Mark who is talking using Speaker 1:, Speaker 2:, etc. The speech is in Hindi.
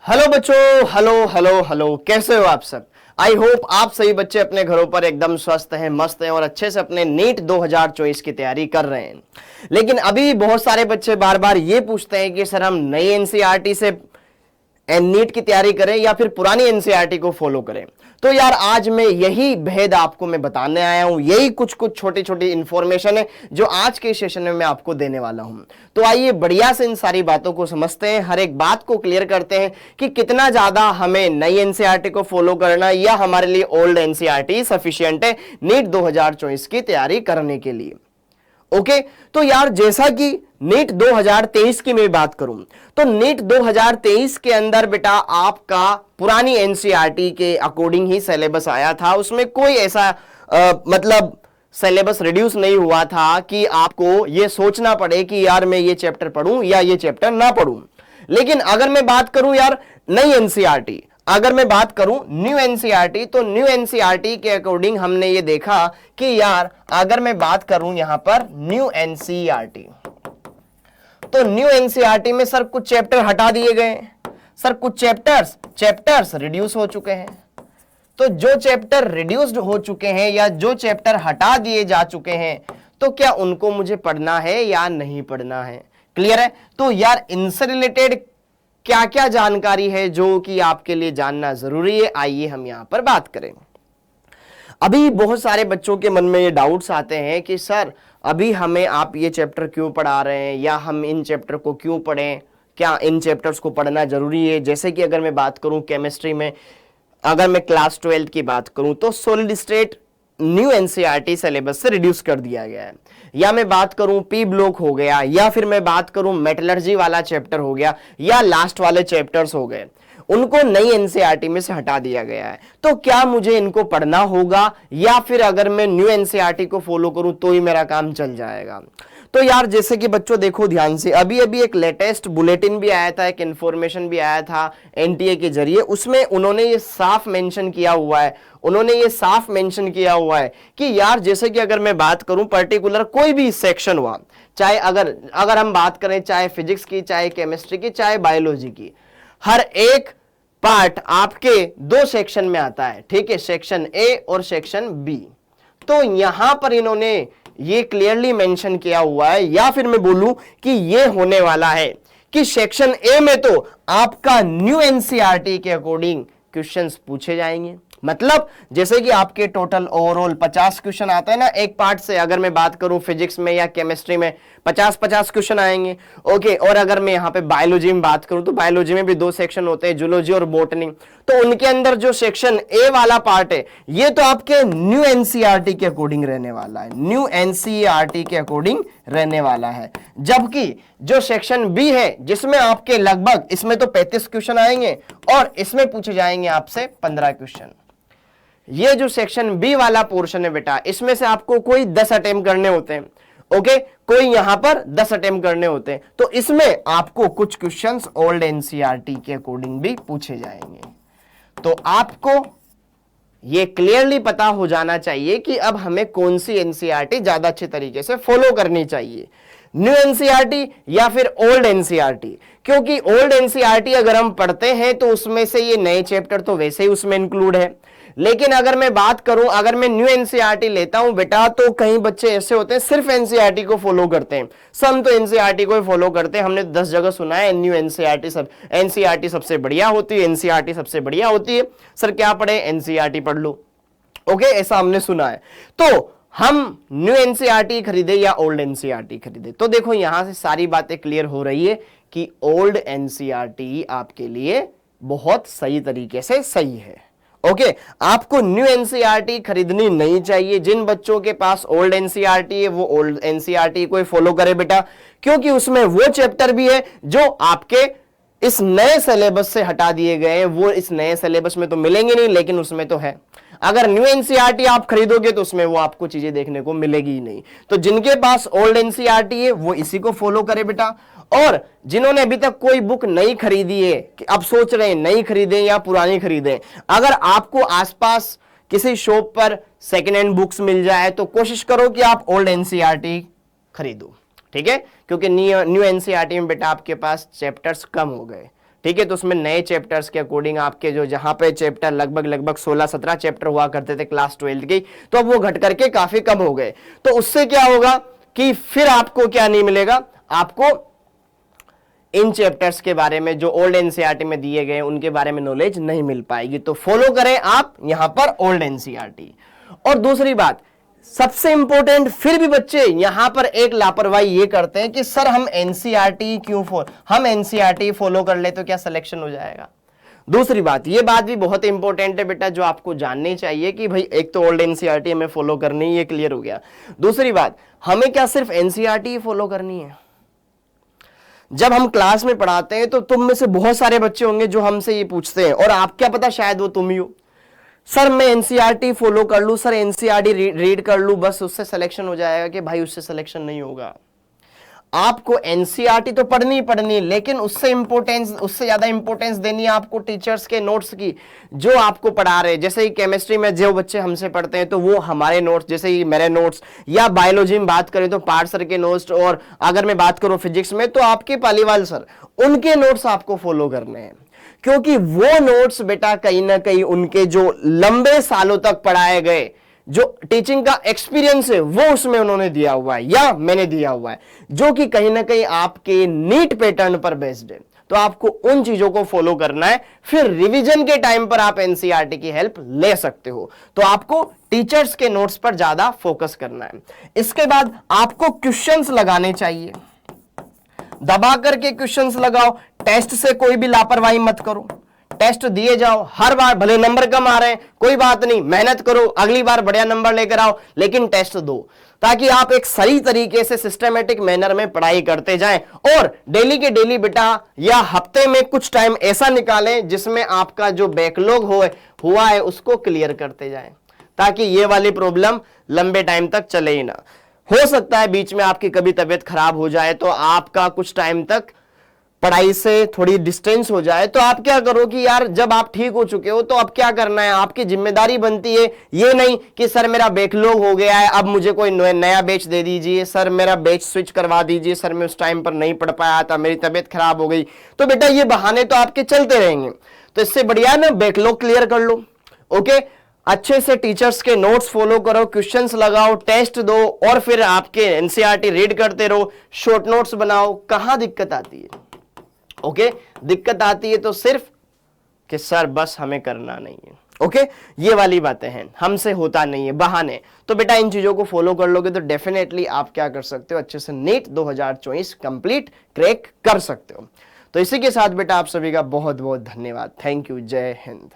Speaker 1: हेलो बच्चों, हेलो हेलो हेलो, कैसे हो आप सब। आई होप आप सभी बच्चे अपने घरों पर एकदम स्वस्थ हैं, मस्त हैं और अच्छे से अपने नीट 2024 की तैयारी कर रहे हैं। लेकिन अभी बहुत सारे बच्चे बार बार ये पूछते हैं कि सर हम नई एनसीईआरटी से नीट की तैयारी करें या फिर पुरानी एनसीईआरटी को फॉलो करें। तो यार आज मैं यही भेद आपको मैं बताने आया हूं, यही कुछ कुछ छोटी छोटी इंफॉर्मेशन है जो आज के सेशन में मैं आपको देने वाला हूं। तो आइए बढ़िया से इन सारी बातों को समझते हैं, हर एक बात को क्लियर करते हैं कि कितना ज्यादा हमें नई एनसीईआरटी को फॉलो करना या हमारे लिए ओल्ड एनसीईआरटी सफिशिएंट है नीट 2024 की तैयारी करने के लिए। ओके तो यार जैसा कि नीट 2023 की मैं बात करूं तो नीट 2023 के अंदर बेटा आपका पुरानी एनसीईआरटी के अकॉर्डिंग ही सिलेबस आया था। उसमें कोई ऐसा मतलब सिलेबस रिड्यूस नहीं हुआ था कि आपको यह सोचना पड़े कि यार मैं ये चैप्टर पढ़ूं या ये चैप्टर ना पढ़ूं। लेकिन अगर मैं बात करूं यार नई एनसीईआरटी, अगर मैं बात करूं न्यू एनसीईआरटी, तो न्यू एनसीईआरटी के अकॉर्डिंग हमने ये देखा कि यार अगर मैं बात करूं यहां पर न्यू एनसीईआरटी, तो न्यू एनसीईआरटी में सर कुछ चैप्टर हटा दिए गए, सर कुछ चैप्टर्स रिड्यूस हो चुके हैं। तो जो चैप्टर रिड्यूस्ड हो चुके हैं या जो चैप्टर हटा दिए जा चुके हैं, तो क्या उनको मुझे पढ़ना है या नहीं पढ़ना है? क्लियर है? तो यार इनसे रिलेटेड क्या क्या जानकारी है जो कि आपके लिए जानना जरूरी है, आइए हम यहां पर बात करें। अभी बहुत सारे बच्चों के मन में ये डाउट्स आते हैं कि सर अभी हमें आप ये चैप्टर क्यों पढ़ा रहे हैं या हम इन चैप्टर को क्यों पढ़ें, क्या इन चैप्टर्स को पढ़ना जरूरी है। जैसे कि अगर मैं बात करूं केमिस्ट्री में, अगर मैं क्लास 12 की बात करूं तो solid state new NCERT syllabus से रिड्यूस कर दिया गया है, या मैं बात करूं पी ब्लॉक हो गया, या फिर मैं बात करूं मेटलर्जी वाला चैप्टर हो गया, या लास्ट वाले चैप्टर्स हो गए, उनको नई एनसीईआरटी में से हटा दिया गया है। तो क्या मुझे इनको पढ़ना होगा या फिर अगर मैं न्यू एनसीईआरटी को फॉलो करूं तो ही मेरा काम चल जाएगा? तो यार जैसे कि बच्चों देखो ध्यान से, अभी अभी एक लेटेस्ट बुलेटिन भी आया था, एक इंफॉर्मेशन भी आया था एनटीए के जरिए। उसमें उन्होंने ये साफ मेंशन किया हुआ है कि यार जैसे कि अगर मैं बात करूं पर्टिकुलर कोई भी सेक्शन हुआ, चाहे अगर हम बात करें चाहे फिजिक्स की, चाहे केमिस्ट्री की, चाहे बायोलॉजी की, हर एक पार्ट आपके दो सेक्शन में आता है, ठीक है, सेक्शन ए और सेक्शन बी। तो यहां पर इन्होंने ये क्लियरली मेंशन किया हुआ है, या फिर मैं बोलूं कि ये होने वाला है कि सेक्शन ए में तो आपका न्यू एनसीईआरटी के अकॉर्डिंग क्वेश्चंस पूछे जाएंगे। मतलब जैसे कि आपके टोटल ओवरऑल 50 क्वेश्चन आते हैं ना एक पार्ट से, अगर मैं बात करूं फिजिक्स में या केमिस्ट्री में 50-50 क्वेश्चन आएंगे। ओके, और अगर मैं यहां पे बायोलॉजी में बात करूं तो बायोलॉजी में भी दो सेक्शन होते हैं, जूलॉजी और बॉटनी। तो उनके अंदर जो सेक्शन ए वाला पार्ट है ये तो आपके न्यू एनसीईआरटी के अकॉर्डिंग रहने वाला है, न्यू एनसीईआरटी के अकॉर्डिंग रहने वाला है। जबकि जो सेक्शन बी है जिसमें आपके लगभग इसमें तो 35 क्वेश्चन आएंगे और इसमें पूछे जाएंगे आपसे 15 क्वेश्चन। ये जो सेक्शन बी वाला पोर्शन है बेटा, इसमें से आपको कोई 10 अटेम्प्ट करने होते हैं। ओके, कोई यहां पर 10 अटेम्प्ट करने होते हैं, तो इसमें आपको कुछ क्वेश्चंस ओल्ड एनसीईआरटी के अकॉर्डिंग भी पूछे जाएंगे। तो आपको ये क्लियरली पता हो जाना चाहिए कि अब हमें कौन सी एनसीईआरटी ज्यादा अच्छे तरीके से फॉलो करनी चाहिए, न्यू एनसीईआरटी या फिर ओल्ड एनसीईआरटी। क्योंकि ओल्ड एनसीईआरटी अगर हम पढ़ते हैं तो उसमें से ये नए चैप्टर तो वैसे ही उसमें इंक्लूड है। लेकिन अगर मैं बात करूं, अगर मैं न्यू एनसीईआरटी लेता हूं बेटा, तो कई बच्चे ऐसे होते हैं सिर्फ एनसीईआरटी को फॉलो करते हैं, सम तो एनसीईआरटी को ही फॉलो करते हैं। हमने 10 जगह सुना है न्यू एनसीईआरटी सबसे बढ़िया होती है, एनसीईआरटी सबसे बढ़िया होती है। सर क्या पढ़े? एनसीईआरटी पढ़ लो। ओके, ऐसा हमने सुना है। तो हम न्यू एनसीईआरटी खरीदे या ओल्ड एनसीईआरटी खरीदे? तो देखो यहां से सारी बातें क्लियर हो रही है कि ओल्ड एनसीईआरटी आपके लिए बहुत सही तरीके से सही है। ओके, आपको न्यू एनसीईआरटी खरीदनी नहीं चाहिए। जिन बच्चों के पास ओल्ड एनसीईआरटी है वो ओल्ड एनसीईआरटी को फॉलो करे बेटा, क्योंकि उसमें वो चैप्टर भी है जो आपके इस नए सिलेबस से हटा दिए गए हैं। वो इस नए सिलेबस में तो मिलेंगे नहीं, लेकिन उसमें तो है। अगर न्यू एनसीईआरटी आप खरीदोगे तो उसमें वो आपको चीजें देखने को मिलेगी ही नहीं। तो जिनके पास ओल्ड एनसीईआरटी है वो इसी को फॉलो करे बेटा। और जिन्होंने अभी तक कोई बुक नहीं खरीदी है, कि अब सोच रहे हैं नहीं खरीदें या पुरानी खरीदें, अगर आपको आसपास किसी शॉप पर सेकेंड हैंड बुक्स मिल जाए तो कोशिश करो कि आप ओल्ड एनसीईआरटी खरीदो, ठीक है? क्योंकि न्यू एनसीईआरटी में बेटा आपके पास चैप्टर्स कम हो गए, ठीक है। तो उसमें नए चैप्टर्स के अकॉर्डिंग आपके जो जहां पे चैप्टर लगभग 16-17 चैप्टर हुआ करते थे क्लास 12 की, तो अब वो घट करके काफी कम हो गए। तो उससे क्या होगा कि फिर आपको क्या नहीं मिलेगा, आपको इन चैप्टर्स के बारे में जो ओल्ड एनसीईआरटी में दिए गए उनके बारे में नॉलेज नहीं मिल पाएगी। तो फॉलो करें आप यहां पर ओल्ड एनसीईआरटी। और दूसरी बात सबसे इंपॉर्टेंट, फिर भी बच्चे यहां पर एक लापरवाही ये करते हैं कि सर हम एनसीईआरटी क्यों हम एनसीईआरटी फॉलो कर ले तो क्या सिलेक्शन हो जाएगा। दूसरी बात, ये बात भी बहुत इंपॉर्टेंट है बेटा, जो आपको जाननी चाहिए कि भाई एक तो ओल्ड एनसीईआरटी हमें फॉलो करनी है, ये क्लियर हो गया। दूसरी बात, हमें क्या सिर्फ एनसीईआरटी ही फॉलो करनी है? जब हम क्लास में पढ़ाते हैं तो तुम में से बहुत सारे बच्चे होंगे जो हमसे ये पूछते हैं, और आप क्या पता शायद वो तुम ही हो, सर मैं एनसीईआरटी फॉलो कर लूं, सर एनसीईआरटी रीड कर लूं, बस उससे सिलेक्शन हो जाएगा। कि भाई उससे सिलेक्शन नहीं होगा। आपको एनसीईआरटी तो पढ़नी ही पढ़नी, लेकिन उससे ज्यादा इंपॉर्टेंस देनी है आपको टीचर्स के नोट्स की, जो आपको पढ़ा रहे। जैसे ही केमिस्ट्री में जो बच्चे हमसे पढ़ते हैं तो वो हमारे नोट्स, जैसे ही मेरे नोट्स, या बायोलॉजी में बात करें तो पार्थ सर के नोट्स, और अगर मैं बात करूं फिजिक्स में तो आपके पालीवाल सर, उनके नोट्स आपको फॉलो करने हैं। क्योंकि वो नोट्स बेटा कहीं ना कहीं उनके जो लंबे सालों तक पढ़ाए गए जो टीचिंग का एक्सपीरियंस है वो उसमें उन्होंने दिया हुआ है या मैंने दिया हुआ है, जो कि कहीं ना कहीं आपके नीट पैटर्न पर बेस्ड है। तो आपको उन चीजों को फॉलो करना है, फिर रिवीजन के टाइम पर आप एनसीईआरटी की हेल्प ले सकते हो। तो आपको टीचर्स के नोट्स पर ज्यादा फोकस करना है। इसके बाद आपको क्वेश्चंस लगाने चाहिए, दबा करके क्वेश्चंस लगाओ। टेस्ट से कोई भी लापरवाही मत करो, टेस्ट दिए जाओ। हर बार भले नंबर कम आ रहे हैं, कोई बात नहीं, मेहनत करो, अगली बार बढ़िया नंबर लेकर आओ, लेकिन टेस्ट दो, ताकि आप एक सही तरीके से सिस्टमेटिक मैनर में पढ़ाई करते जाएं। और डेली के डेली बेटा या हफ्ते में कुछ टाइम ऐसा निकालें जिसमें आपका जो बैकलॉग हुआ है उसको क्लियर करते जाएं, ताकि ये वाली प्रॉब्लम लंबे टाइम तक चले ही ना। हो सकता है बीच में आपकी कभी तबीयत खराब हो जाए तो आपका कुछ टाइम तक पढ़ाई से थोड़ी डिस्टेंस हो जाए, तो आप क्या करो कि यार जब आप ठीक हो चुके हो तो अब क्या करना है, आपकी जिम्मेदारी बनती है। ये नहीं कि सर मेरा बैकलॉग हो गया है, अब मुझे कोई नया बैच दे दीजिए, सर मेरा बैच स्विच करवा दीजिए, सर मैं उस टाइम पर नहीं पढ़ पाया था, मेरी तबीयत खराब हो गई। तो बेटा ये बहाने तो आपके चलते रहेंगे। तो इससे बढ़िया ना बैकलॉग क्लियर कर लो। ओके, अच्छे से टीचर्स के नोट्स फॉलो करो, क्वेश्चंस लगाओ, टेस्ट दो, और फिर आपके एनसीईआरटी रीड करते रहो, शॉर्ट नोट्स बनाओ। कहां दिक्कत आती है? ओके, दिक्कत आती है तो सिर्फ कि सर बस हमें करना नहीं है। ओके, ये वाली बातें हैं, हमसे होता नहीं है, बहाने। तो बेटा इन चीजों को फॉलो कर लोगे तो डेफिनेटली आप क्या कर सकते हो, अच्छे से नीट 2024 कंप्लीट क्रैक कर सकते हो। तो इसी के साथ बेटा आप सभी का बहुत बहुत धन्यवाद। Thank you. जय हिंद।